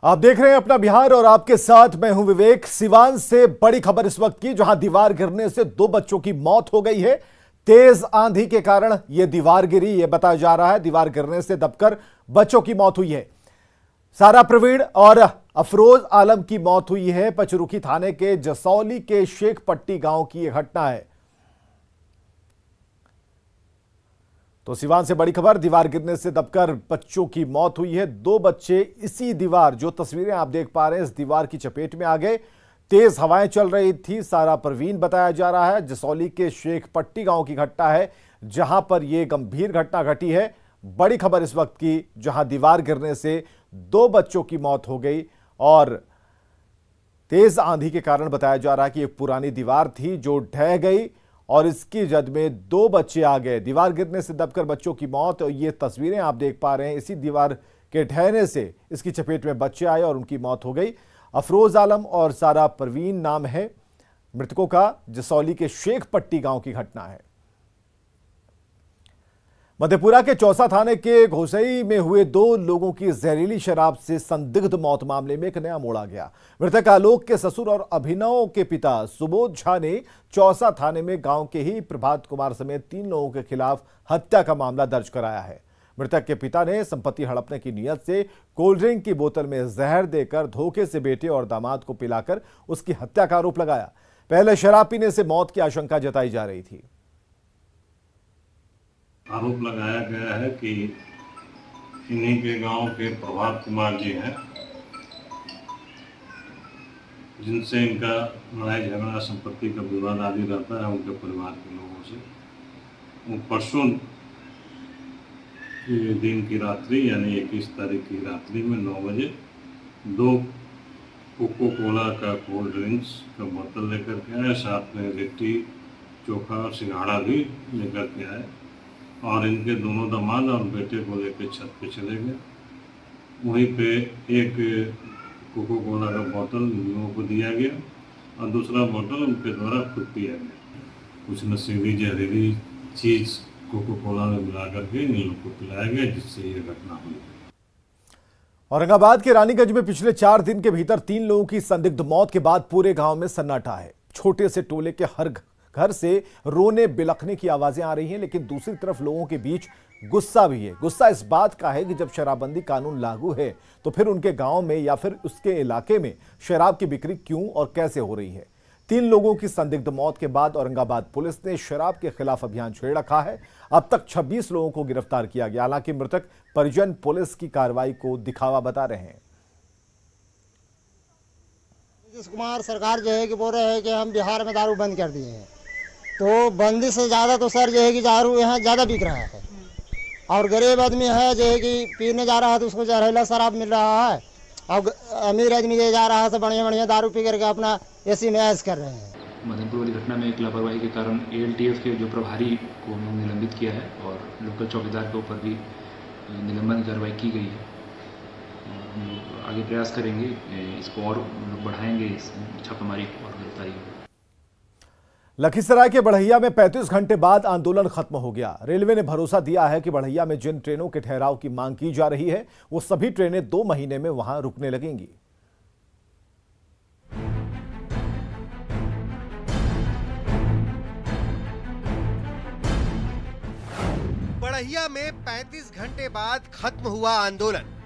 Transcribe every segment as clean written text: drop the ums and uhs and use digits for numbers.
आप देख रहे हैं अपना बिहार और आपके साथ मैं हूं विवेक। सिवान से बड़ी खबर इस वक्त की, जहां दीवार गिरने से 2 बच्चों की मौत हो गई है। तेज आंधी के कारण यह दीवार गिरी, यह बताया जा रहा है। दीवार गिरने से दबकर बच्चों की मौत हुई है। सारा प्रवीण और अफरोज आलम की मौत हुई है। पचरुखी थाने के जसौली के शेख पट्टी गांव की यह घटना है। तो सिवान से बड़ी खबर, दीवार गिरने से दबकर बच्चों की मौत हुई है। 2 बच्चे इसी दीवार, जो तस्वीरें आप देख पा रहे हैं, इस दीवार की चपेट में आ गए। तेज हवाएं चल रही थी। सारा प्रवीण बताया जा रहा है। जसौली के शेख पट्टी गांव की घटना है, जहां पर यह गंभीर घटना घटी है। बड़ी खबर इस वक्त की, जहां दीवार गिरने से 2 बच्चों की मौत हो गई और तेज आंधी के कारण बताया जा रहा है कि एक पुरानी दीवार थी जो ढह गई और इसकी जद में 2 बच्चे आ गए। दीवार गिरने से दबकर बच्चों की मौत। और ये तस्वीरें आप देख पा रहे हैं, इसी दीवार के ढहने से इसकी चपेट में बच्चे आए और उनकी मौत हो गई। अफरोज आलम और सारा परवीन नाम है मृतकों का। जसौली के शेख पट्टी गांव की घटना है। मधेपुरा के चौसा थाने के घोसई में हुए 2 लोगों की जहरीली शराब से संदिग्ध मौत मामले में एक नया मोड़ आ गया। मृतक आलोक के ससुर और अभिनव के पिता सुबोध झा ने चौसा थाने में गांव के ही प्रभात कुमार समेत 3 लोगों के खिलाफ हत्या का मामला दर्ज कराया है। मृतक के पिता ने संपत्ति हड़पने की नीयत से कोल्ड ड्रिंक की बोतल में जहर देकर धोखे से बेटे और दामाद को पिलाकर उसकी हत्या का आरोप लगाया। पहले शराब पीने से मौत की आशंका जताई जा रही थी। आरोप लगाया गया है कि इन्हीं के गांव के प्रभात कुमार जी हैं, जिनसे इनका लड़ाई झगड़ा संपत्ति का विवाद आदि रहता है उनके परिवार के लोगों से। वो परसों दिन की रात्रि यानी 21 तारीख की रात्रि में 9 बजे 2 कोको कोला का कोल्ड ड्रिंक्स का बोतल लेकर के आए, साथ में लिट्टी चोखा और सिंघाड़ा भी लेकर के आए और इनके दोनों दामाद और बेटे को लेकर छत पे चले गए। वहीं पे एक कोको कोला का बोतल इन लोगों को दिया गया और दूसरा बोतल उनके द्वारा खुद पिया गया। कुछ नशीली जहरीली चीज़ कोको कोला में मिला करके इन लोगों को पिलाया गया, जिससे ये घटना हुई। औरंगाबाद के रानीगंज में पिछले 4 दिन के भीतर 3 लोगों की संदिग्ध मौत के बाद पूरे गांव में सन्नाटा है। छोटे से टोले के हर घर से रोने बिलखने की आवाजें आ रही हैं, लेकिन दूसरी तरफ लोगों के बीच गुस्सा भी है। गुस्सा इस बात का है कि जब शराबबंदी कानून लागू है तो फिर उनके गांव में या फिर उसके इलाके में शराब की बिक्री क्यों और कैसे हो रही है। 3 लोगों की संदिग्ध मौत के बाद औरंगाबाद पुलिस ने शराब के खिलाफ अभियान छेड़ रखा है। अब तक 26 लोगों को गिरफ्तार किया गया। हालांकि मृतक परिजन पुलिस की कार्रवाई को दिखावा बता रहे हैं। नीतीश कुमार सरकार जो है कि बोल रहे हैं कि हम बिहार में दारू बंद कर दिए हैं, तो बंदी से ज़्यादा तो सर जो है कि दारू यहाँ ज़्यादा बिक रहा है और गरीब आदमी है जो है कि पीने जा रहा है तो उसको जहरीला शराब मिल रहा है और अमीर आदमी जो जा रहा है तो बढ़िया बढ़िया दारू पी करके अपना एसी में ऐश कर रहे हैं। मधेपुर वाली घटना में एक लापरवाही के कारण ALTF के जो प्रभारी को उन्होंने निलंबित किया है और लोकल चौकीदार के ऊपर भी निलंबन कार्रवाई की गई है। हम लोग आगे प्रयास करेंगे, इसको और बढ़ाएंगे, इस छापेमारी और गिरफ्तारी। लखीसराय के बढ़ैया में 35 घंटे बाद आंदोलन खत्म हो गया। रेलवे ने भरोसा दिया है कि बढ़ैया में जिन ट्रेनों के ठहराव की मांग की जा रही है वो सभी ट्रेनें 2 महीने में वहां रुकने लगेंगी। बढ़ैया में 35 घंटे बाद खत्म हुआ आंदोलन।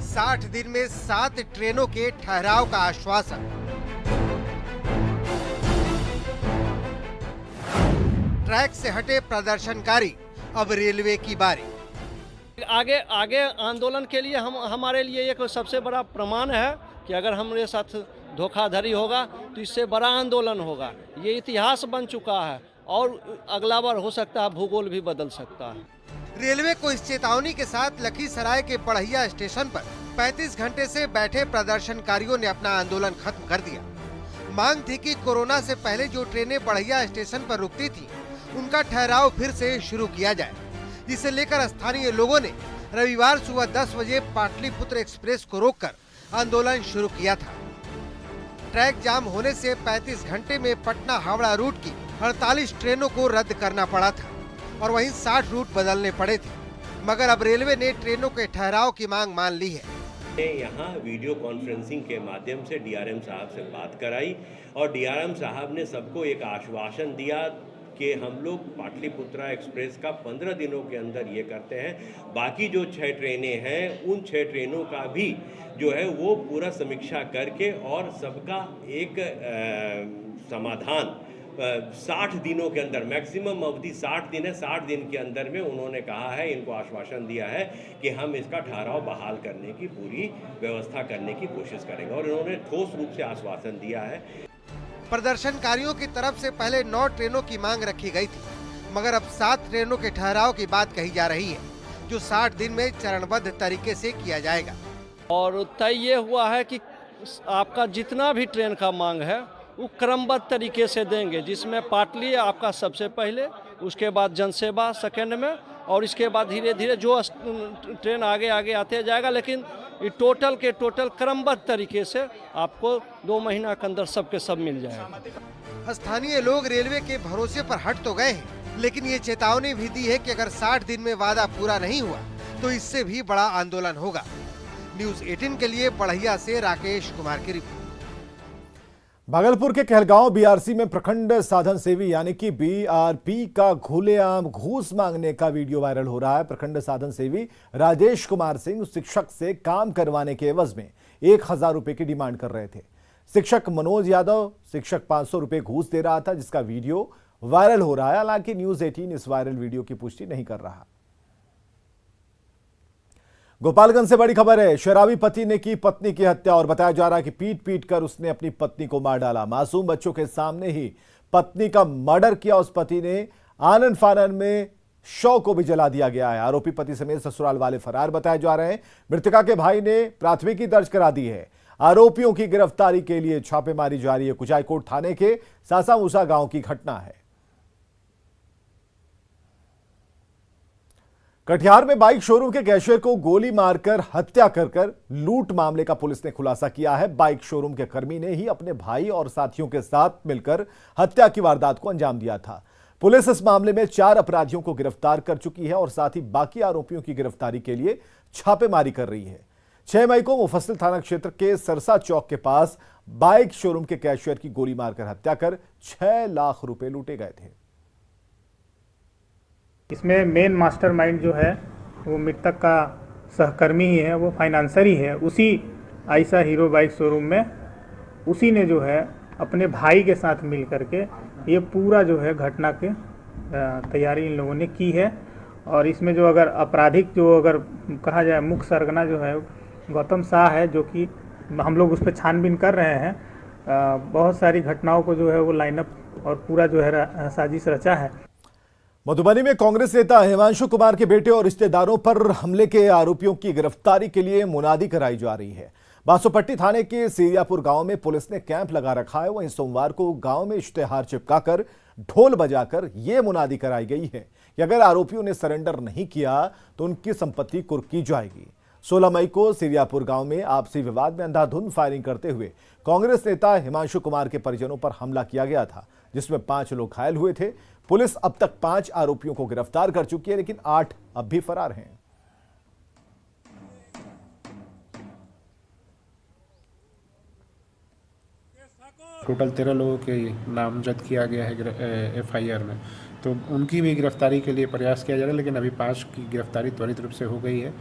60 दिन में 7 ट्रेनों के ठहराव का आश्वासन। ट्रैक से हटे प्रदर्शनकारी, अब रेलवे की बारी। आगे आंदोलन के लिए हमारे लिए एक सबसे बड़ा प्रमाण है कि अगर हमारे साथ धोखाधड़ी होगा तो इससे बड़ा आंदोलन होगा। ये इतिहास बन चुका है और अगला बार हो सकता है भूगोल भी बदल सकता है। रेलवे को इस चेतावनी के साथ लखीसराय के बढ़ैया स्टेशन पर 35 घंटे से बैठे प्रदर्शनकारियों ने अपना आंदोलन खत्म कर दिया। मांग थी कि कोरोना से पहले जो ट्रेनें बढ़ैया स्टेशन पर रुकती थी उनका ठहराव फिर से शुरू किया जाए, जिसे लेकर स्थानीय लोगों ने रविवार सुबह 10 बजे पाटलिपुत्र एक्सप्रेस को रोककर आंदोलन शुरू किया था। ट्रैक जाम होने से 35 घंटे में पटना हावड़ा रूट की 48 ट्रेनों को रद्द करना पड़ा था और वहीं 60 रूट बदलने पड़े थे। मगर अब रेलवे ने ट्रेनों के ठहराव की मांग मान ली है। यहाँ वीडियो कॉन्फ्रेंसिंग के माध्यम से डीआरएम साहब से बात कराई और डीआरएम साहब ने सबको एक आश्वासन दिया कि हम लोग पाटलिपुत्रा एक्सप्रेस का 15 दिनों के अंदर ये करते हैं। बाकी जो 6 ट्रेनें हैं उन 6 ट्रेनों का भी जो है वो पूरा समीक्षा करके और सबका एक समाधान 60 दिनों के अंदर, मैक्सिमम अवधि 60 दिन है, 60 दिन के अंदर में उन्होंने कहा है, इनको आश्वासन दिया है कि हम इसका ठहराव बहाल करने की पूरी व्यवस्था करने की कोशिश करेंगे और इन्होंने ठोस रूप से आश्वासन दिया है। प्रदर्शनकारियों की तरफ से पहले 9 ट्रेनों की मांग रखी गई थी, मगर अब 7 ट्रेनों के ठहराव की बात कही जा रही है, जो 60 दिन में चरणबद्ध तरीके से किया जाएगा। और तय ये हुआ है कि आपका जितना भी ट्रेन का मांग है वो क्रमबद्ध तरीके से देंगे, जिसमें पाटली आपका सबसे पहले, उसके बाद जनसेवा सेकंड में, और इसके बाद धीरे धीरे जो ट्रेन आगे आगे आते जाएगा। लेकिन ये टोटल के टोटल क्रमबद्ध तरीके से आपको 2 महीना के अंदर सबके सब मिल जाएगा। स्थानीय लोग रेलवे के भरोसे पर हट तो गए हैं, लेकिन ये चेतावनी भी दी है कि अगर 60 दिन में वादा पूरा नहीं हुआ तो इससे भी बड़ा आंदोलन होगा। न्यूज़ 18 के लिए बढ़ैया से राकेश कुमार की रिपोर्ट। भागलपुर के कहलगांव बीआरसी में प्रखंड साधन सेवी यानी कि बीआरपी का खुलेआम घूस मांगने का वीडियो वायरल हो रहा है। प्रखंड साधन सेवी राजेश कुमार सिंह शिक्षक से काम करवाने के एवज में 1000 रुपए की डिमांड कर रहे थे। शिक्षक मनोज यादव शिक्षक 500 रुपए घूस दे रहा था, जिसका वीडियो वायरल हो रहा है। हालांकि न्यूज़ 18 इस वायरल वीडियो की पुष्टि नहीं कर रहा। गोपालगंज से बड़ी खबर है, शराबी पति ने की पत्नी की हत्या और बताया जा रहा है कि पीट पीट कर उसने अपनी पत्नी को मार डाला। मासूम बच्चों के सामने ही पत्नी का मर्डर किया उस पति ने। आनन फानन में शव को भी जला दिया गया है। आरोपी पति समेत ससुराल वाले फरार बताए जा रहे हैं। मृतका के भाई ने प्राथमिकी दर्ज करा दी है। आरोपियों की गिरफ्तारी के लिए छापेमारी जारी है। कुचायकोट थाने के सासामूसा गांव की घटना है। कटिहार में बाइक शोरूम के कैशियर को गोली मारकर हत्या कर लूट मामले का पुलिस ने खुलासा किया है। बाइक शोरूम के कर्मी ने ही अपने भाई और साथियों के साथ मिलकर हत्या की वारदात को अंजाम दिया था। पुलिस इस मामले में 4 अपराधियों को गिरफ्तार कर चुकी है और साथ ही बाकी आरोपियों की गिरफ्तारी के लिए छापेमारी कर रही है। 6 मई को मुफस्सिल थाना क्षेत्र के सरसा चौक के पास बाइक शोरूम के कैशियर की गोली मारकर हत्या कर 6 लाख रुपए लूटे गए थे। इसमें मेन मास्टरमाइंड जो है वो मृतक का सहकर्मी ही है, वो फाइनेंसर ही है। उसी आयशा हीरो बाइक शोरूम में उसी ने जो है अपने भाई के साथ मिल करके ये पूरा जो है घटना के तैयारी इन लोगों ने की है। और इसमें जो अगर आपराधिक जो अगर कहा जाए मुख्य सरगना जो है गौतम शाह है, जो कि हम लोग उस पर छानबीन कर रहे हैं। बहुत सारी घटनाओं को जो है वो लाइनअप और पूरा जो है साजिश रचा है। मधुबनी में कांग्रेस नेता हिमांशु कुमार के बेटे और रिश्तेदारों पर हमले के आरोपियों की गिरफ्तारी के लिए मुनादी कराई जा रही है। बासोपट्टी थाने के सीरियापुर गांव में पुलिस ने कैंप लगा रखा है। वहीं सोमवार को गांव में इश्तेहार चिपकाकर ढोल बजाकर यह मुनादी कराई गई है कि अगर आरोपियों ने सरेंडर नहीं किया तो उनकी संपत्ति कुर्की जाएगी। 16 मई को सीरियापुर गांव में आपसी विवाद में अंधाधुंध फायरिंग करते हुए कांग्रेस नेता हिमांशु कुमार के परिजनों पर हमला किया गया था, जिसमें 5 लोग घायल हुए थे। पुलिस अब तक 5 आरोपियों को गिरफ्तार कर चुकी है, लेकिन 8 अब भी फरार हैं। टोटल 13 लोगों के नामजद किया गया है एफआईआर में, तो उनकी भी गिरफ्तारी के लिए प्रयास किया जा रहा है। लेकिन अभी 5 की गिरफ्तारी त्वरित रूप से हो गई है।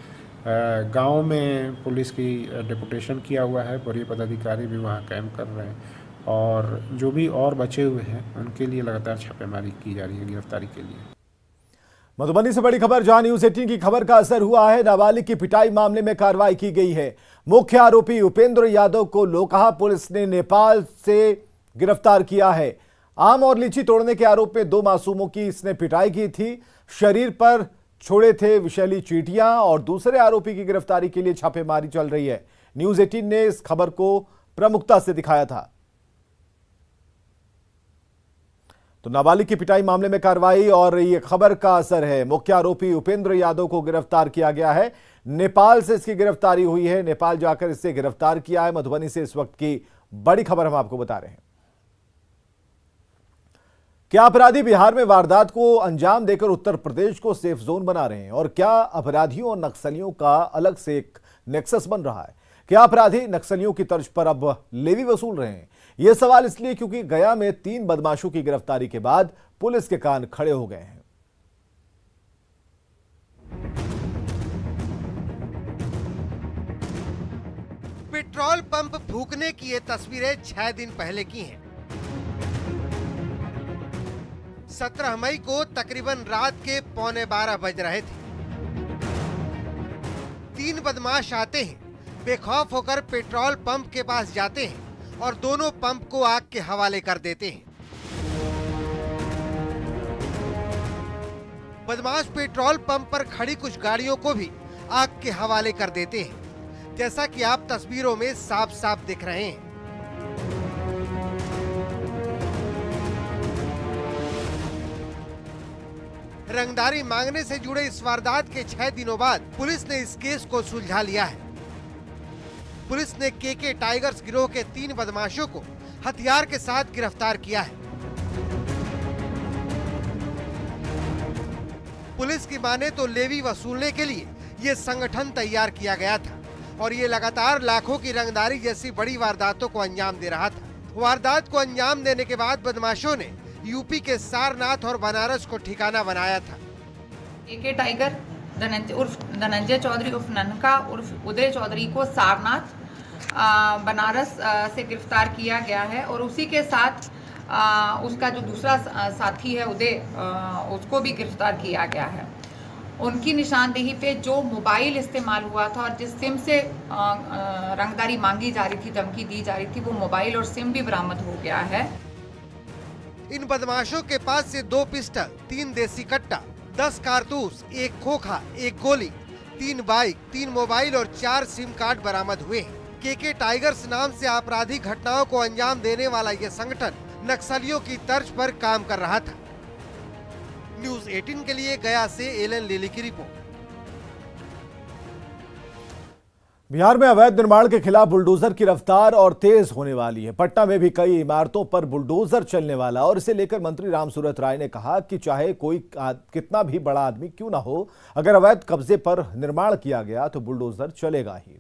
गांव में पुलिस की डेपुटेशन किया हुआ है, वरीय पदाधिकारी भी वहां कैंप कर रहे हैं और जो भी और बचे हुए हैं उनके लिए लगातार छापेमारी की जा रही है गिरफ्तारी के लिए। मधुबनी से बड़ी खबर, जहां न्यूज़ 18 की खबर का असर हुआ है। नाबालिग की पिटाई मामले में कार्रवाई की गई है। मुख्य आरोपी उपेंद्र यादव को लोकहा पुलिस ने नेपाल से गिरफ्तार किया है। आम और लीची तोड़ने के आरोप में 2 मासूमों की इसने पिटाई की थी। शरीर पर छोड़े थे विषैली चींटियां और दूसरे आरोपी की गिरफ्तारी के लिए छापेमारी चल रही है। न्यूज़ 18 ने इस खबर को प्रमुखता से दिखाया था। तो नाबालिग की पिटाई मामले में कार्रवाई और ये खबर का असर है। मुख्य आरोपी उपेंद्र यादव को गिरफ्तार किया गया है। नेपाल से इसकी गिरफ्तारी हुई है। नेपाल जाकर इससे गिरफ्तार किया है। मधुबनी से इस वक्त की बड़ी खबर हम आपको बता रहे हैं। क्या अपराधी बिहार में वारदात को अंजाम देकर उत्तर प्रदेश को सेफ जोन बना रहे हैं? और क्या अपराधियों और नक्सलियों का अलग से एक नेक्सस बन रहा है? क्या अपराधी नक्सलियों की तर्ज पर अब लेवी वसूल रहे हैं? यह सवाल इसलिए क्योंकि गया में 3 बदमाशों की गिरफ्तारी के बाद पुलिस के कान खड़े हो गए हैं। पेट्रोल पंप फूकने की ये तस्वीरें 6 दिन पहले की हैं। 17 मई को तकरीबन रात के 11:45 बज रहे थे। 3 बदमाश आते हैं, बेखौफ होकर पेट्रोल पंप के पास जाते हैं और दोनों पंप को आग के हवाले कर देते हैं। बदमाश पेट्रोल पंप पर खड़ी कुछ गाड़ियों को भी आग के हवाले कर देते हैं, जैसा कि आप तस्वीरों में साफ साफ दिख रहे हैं। रंगदारी मांगने से जुड़े इस वारदात के 6 दिनों बाद पुलिस ने इस केस को सुलझा लिया है। पुलिस ने केके टाइगर्स गिरोह के 3 बदमाशों को हथियार के साथ गिरफ्तार किया है। पुलिस की माने तो लेवी वसूलने के लिए ये संगठन तैयार किया गया था और ये लगातार लाखों की रंगदारी जैसी बड़ी वारदातों को अंजाम दे रहा था। वारदात को अंजाम देने के बाद बदमाशों ने यूपी के सारनाथ और बनारस को ठिकाना बनाया था। केके टाइगर उर्फ धनंजय चौधरी उर्फ ननका उर्फ उदय चौधरी को सारनाथ बनारस से गिरफ्तार किया गया है और उसी के साथ उसका जो दूसरा साथी है उदय, उसको भी गिरफ्तार किया गया है। उनकी निशानदेही पे जो मोबाइल इस्तेमाल हुआ था और जिस सिम से रंगदारी मांगी जा रही थी, धमकी दी जा रही थी, वो मोबाइल और सिम भी बरामद हो गया है। इन बदमाशों के पास से 2 पिस्टल, 3 देसी कट्टा, 10 कारतूस, 1 खोखा, 1 गोली, 3 बाइक, 3 मोबाइल और 4 सिम कार्ड बरामद हुए हैं। केके टाइगर्स नाम से आपराधिक घटनाओं को अंजाम देने वाला यह संगठन नक्सलियों की तर्ज पर काम कर रहा था। न्यूज़ 18 के लिए गया से एलन लिली की रिपोर्ट। बिहार में अवैध निर्माण के खिलाफ बुलडोजर की रफ्तार और तेज होने वाली है। पटना में भी कई इमारतों पर बुलडोजर चलने वाला और इसे लेकर मंत्री रामसूरत राय ने कहा कि चाहे कोई कितना भी बड़ा आदमी क्यों ना हो, अगर अवैध कब्जे पर निर्माण किया गया तो बुलडोजर चलेगा ही।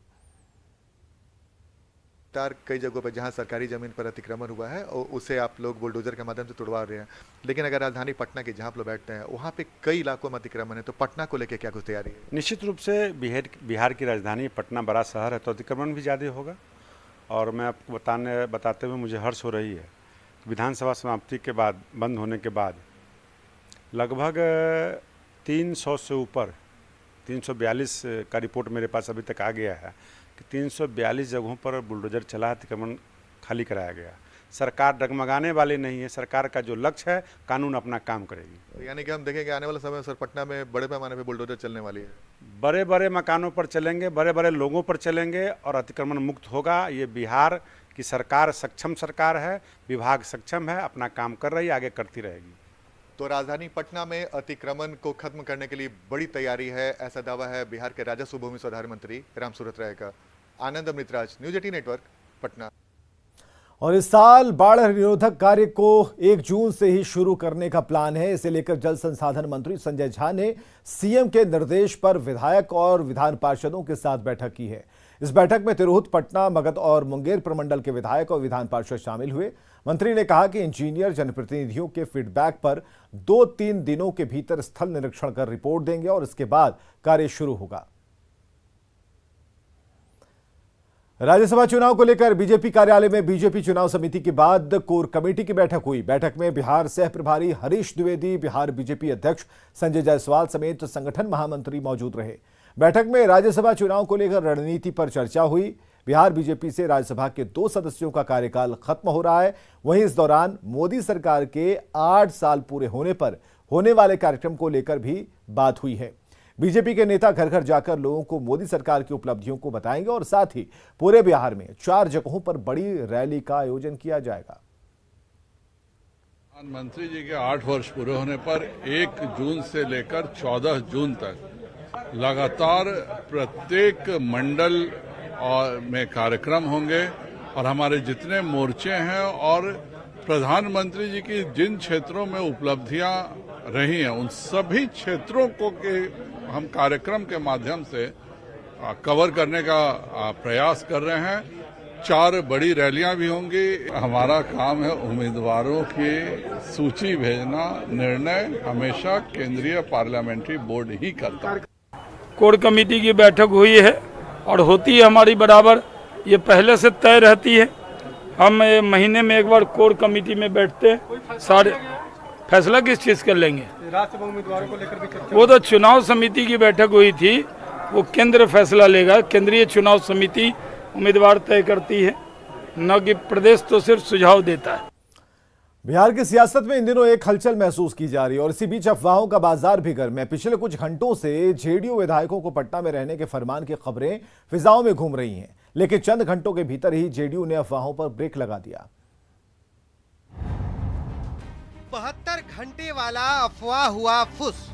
कई जगहों पर जहां सरकारी जमीन पर अतिक्रमण हुआ है और उसे आप लोग बुलडोजर के माध्यम से तोड़वा रहे हैं, लेकिन अगर राजधानी पटना की जहां आप लोग बैठते हैं वहां पे कई इलाकों में अतिक्रमण है, तो पटना को लेकर क्या कुछ तैयारी है? निश्चित रूप से बिहार की राजधानी पटना बड़ा शहर है तो अतिक्रमण भी ज़्यादा होगा। और मैं आपको बताते हुए मुझे हर्ष हो रही है, विधानसभा समाप्ति के बाद, बंद होने के बाद लगभग 300 से ऊपर 342 का रिपोर्ट मेरे पास अभी तक आ गया है कि 342 जगहों पर बुलडोजर चला, अतिक्रमण खाली कराया गया। सरकार डगमगाने वाली नहीं है। सरकार का जो लक्ष्य है, कानून अपना काम करेगी। यानी कि हम देखेंगे आने वाले समय में सर पटना में बड़े पैमाने पे बुलडोजर चलने वाली है। बड़े बड़े मकानों पर चलेंगे, बड़े बड़े लोगों पर चलेंगे और अतिक्रमण मुक्त होगा। ये बिहार की सरकार सक्षम सरकार है, विभाग सक्षम है, अपना काम कर रही है, आगे करती रहेगी। तो राजधानी पटना में अतिक्रमण को खत्म करने के लिए बड़ी तैयारी है, ऐसा दावा है बिहार के राजस्व भूमि सुधार मंत्री रामसूरत राय का। आनंद अमृतराज, न्यूज़ 18 नेटवर्क, पटना। और इस साल बाढ़ निरोधक कार्य को 1 जून से ही शुरू करने का प्लान है। इसे लेकर जल संसाधन मंत्री संजय झा ने सीएम के निर्देश पर विधायक और विधान पार्षदों के साथ बैठक की है। इस बैठक में तिरहुत, पटना, मगध और मुंगेर प्रमंडल के विधायक और विधान पार्षद शामिल हुए। मंत्री ने कहा कि इंजीनियर जनप्रतिनिधियों के फीडबैक पर 2-3 दिनों के भीतर स्थल निरीक्षण कर रिपोर्ट देंगे और इसके बाद कार्य शुरू होगा। राज्यसभा चुनाव को लेकर बीजेपी कार्यालय में बीजेपी चुनाव समिति के बाद कोर कमेटी की बैठक हुई। बैठक में बिहार सह प्रभारी हरीश द्विवेदी, बिहार बीजेपी अध्यक्ष संजय जायसवाल समेत संगठन महामंत्री मौजूद रहे। बैठक में राज्यसभा चुनाव को लेकर रणनीति पर चर्चा हुई। बिहार बीजेपी से राज्यसभा के 2 सदस्यों का कार्यकाल खत्म हो रहा है। वहीं इस दौरान मोदी सरकार के 8 साल पूरे होने पर होने वाले कार्यक्रम को लेकर भी बात हुई है। बीजेपी के नेता घर घर जाकर लोगों को मोदी सरकार की उपलब्धियों को बताएंगे और साथ ही पूरे बिहार में 4 जगहों पर बड़ी रैली का आयोजन किया जाएगा। प्रधानमंत्री जी के 8 वर्ष पूरे होने पर 1 जून से लेकर 14 जून तक लगातार प्रत्येक मंडल में कार्यक्रम होंगे और हमारे जितने मोर्चे हैं और प्रधानमंत्री जी की जिन क्षेत्रों में उपलब्धियां रही हैं उन सभी क्षेत्रों को के हम कार्यक्रम के माध्यम से कवर करने का प्रयास कर रहे हैं। 4 बड़ी रैलियां भी होंगी। हमारा काम है उम्मीदवारों की सूची भेजना, निर्णय हमेशा केंद्रीय पार्लियामेंट्री बोर्ड ही करता है। कोर कमेटी की बैठक हुई है और होती है हमारी बराबर, ये पहले से तय रहती है। हम महीने में एक बार कोर कमेटी में बैठते हैं, सारे फैसला किस चीज़ कर लेंगे। राज्यसभा उम्मीदवारों को लेकर भी वो तो चुनाव समिति की बैठक हुई थी, वो केंद्र फैसला लेगा। केंद्रीय चुनाव समिति उम्मीदवार तय करती है, न कि प्रदेश तो सिर्फ सुझाव देता है। बिहार की सियासत में इन दिनों एक हलचल महसूस की जा रही है और इसी बीच अफवाहों का बाजार भी गर्म है। पिछले कुछ घंटों से जेडीयू विधायकों को पटना में रहने के फरमान की खबरें फिजाओं में घूम रही हैं, लेकिन चंद घंटों के भीतर ही जेडीयू ने अफवाहों पर ब्रेक लगा दिया। 72 घंटे वाला अफवाह हुआ फुस।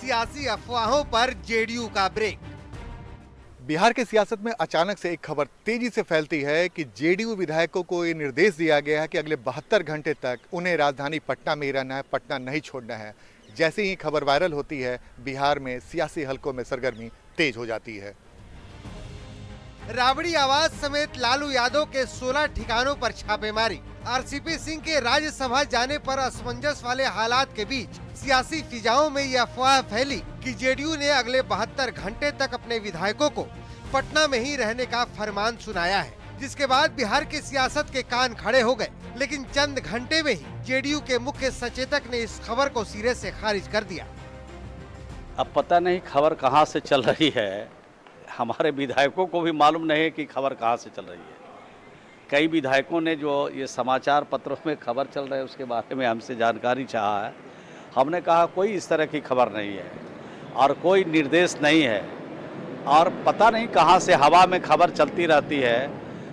सियासी अफवाहों पर जेडीयू का ब्रेक। बिहार के सियासत में अचानक से एक खबर तेजी से फैलती है कि जेडीयू विधायकों को ये निर्देश दिया गया है कि अगले 72 घंटे तक उन्हें राजधानी पटना में ही रहना है, पटना नहीं छोड़ना है। जैसे ही खबर वायरल होती है, बिहार में सियासी हलकों में सरगर्मी तेज हो जाती है। राबड़ी आवाज समेत लालू यादव के 16 ठिकानों पर छापेमारी। आरसीपी सिंह के राज्यसभा जाने पर असमंजस वाले हालात के बीच सियासी फिजाओं में यह अफवाह फैली कि जेडीयू ने अगले 72 घंटे तक अपने विधायकों को पटना में ही रहने का फरमान सुनाया है, जिसके बाद बिहार की सियासत के कान खड़े हो गए। लेकिन चंद घंटे में ही जेडीयू के मुख्य सचेतक ने इस खबर को सिरे से खारिज कर दिया। अब पता नहीं खबर कहां से चल रही है, हमारे विधायकों को भी मालूम नहीं है कि खबर कहां से चल रही है। कई विधायकों ने जो ये समाचार पत्रों में खबर चल रही है उसके बारे में हमसे जानकारी चाहा है। हमने कहा कोई इस तरह की खबर नहीं है और कोई निर्देश नहीं है और पता नहीं कहां से हवा में खबर चलती रहती है,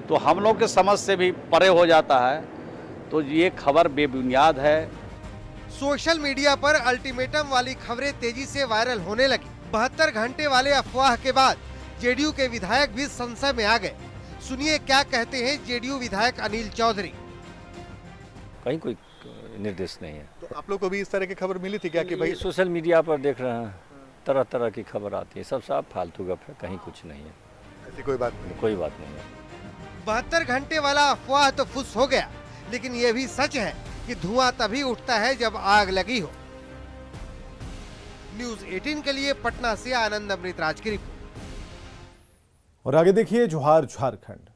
तो हम लोग के समझ से भी परे हो जाता है। तो ये खबर बेबुनियाद है। सोशल मीडिया पर अल्टीमेटम वाली खबरें तेजी से वायरल होने लगी। 72 घंटे वाले अफवाह के बाद जेडीयू के विधायक भी संशय में आ गए। सुनिए क्या कहते हैं जेडीयू विधायक अनिल चौधरी। कहीं कोई निर्देश नहीं है। तो आप लोग को भी इस तरह की खबर मिली थी क्या कि भाई? सोशल मीडिया पर देख रहे हैं, तरह तरह की खबर आती है, सब साफ फालतू गप है, कहीं कुछ नहीं है। ऐसी कोई बात नहीं? कोई बात नहीं है। 72 घंटे वाला अफवाह तो फुस हो गया, लेकिन ये भी सच है कि धुआं तभी उठता है जब आग लगी हो। न्यूज़ 18 के लिए पटना से आनंद अमृत राज की रिपोर्ट। और आगे देखिए जोहार झारखंड।